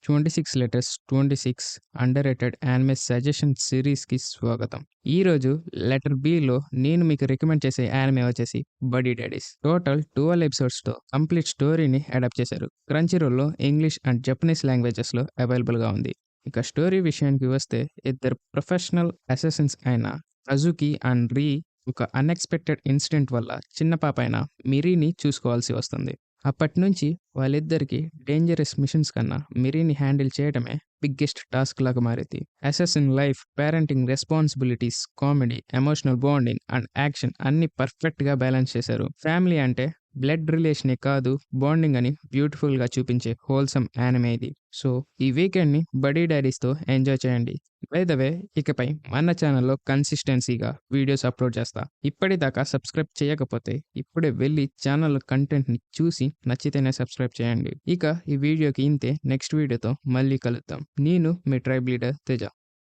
26 letters 26 underrated anime suggestion సీరీస్‌కి స్వాగతం. ఈరోజు letter below నేను మీకు రికమెండ్ చేసే యానిమే వచ్చేసి బడీ డాడీస్. టోటల్ 12 ఎపిసోడ్స్‌తో కంప్లీట్ స్టోరీని అడాప్ట్ చేశారు. క్రంచీరోల్‌లో ఇంగ్లీష్ అండ్ జపనీస్ లాంగ్వేజెస్‌లో అవైలబుల్‌గా ఉంది. ఇక స్టోరీ విషయానికి వస్తే ఇద్దరు ప్రొఫెషనల్ అసాసిన్స్ అయిన కజుకి అండ్ రీ ఒక అన్‌ఎక్స్‌పెక్టెడ్ ఇన్సిడెంట్ వల్ల చిన్న పాప అయిన మిరీని చూసుకోవాల్సి వస్తుంది. అప్పటినుంచి వాళ్ళిద్దరికీ డేంజరస్ మిషన్స్ కన్నా మిరీని హ్యాండిల్ చేయడమే బిగ్గెస్ట్ టాస్క్ లాగా మారింది. Assassin life, parenting responsibilities, comedy, emotional bonding and action అన్ని పర్ఫెక్ట్‌గా బ్యాలెన్స్ చేశారు. ఫ్యామిలీ అంటే బ్లడ్ రిలేషనే కాదు, బాండింగ్ అని బ్యూటిఫుల్‌గా చూపించే హోల్సమ్ యానిమే ఇది. సో, ఈ వీకెండ్‌ని బడీ డాడీస్‌తో ఎంజాయ్ చేయండి. బై ద వే, ఇకపై మన ఛానల్‌లో కన్సిస్టెన్సీగా వీడియోస్ అప్‌లోడ్ చేస్తా. ఇప్పటిదాకా సబ్స్క్రైబ్ చేయకపోతే ఇప్పుడే వెళ్ళి ఛానల్ కంటెంట్‌ని చూసి నచ్చితేనే సబ్స్క్రైబ్ చేయండి. ఇక ఈ వీడియోకి ఇంతే. నెక్స్ట్ వీడియోతో మళ్ళీ కలుద్దాం. నేను మీ ట్రైబ్ లీడర్ తేజ.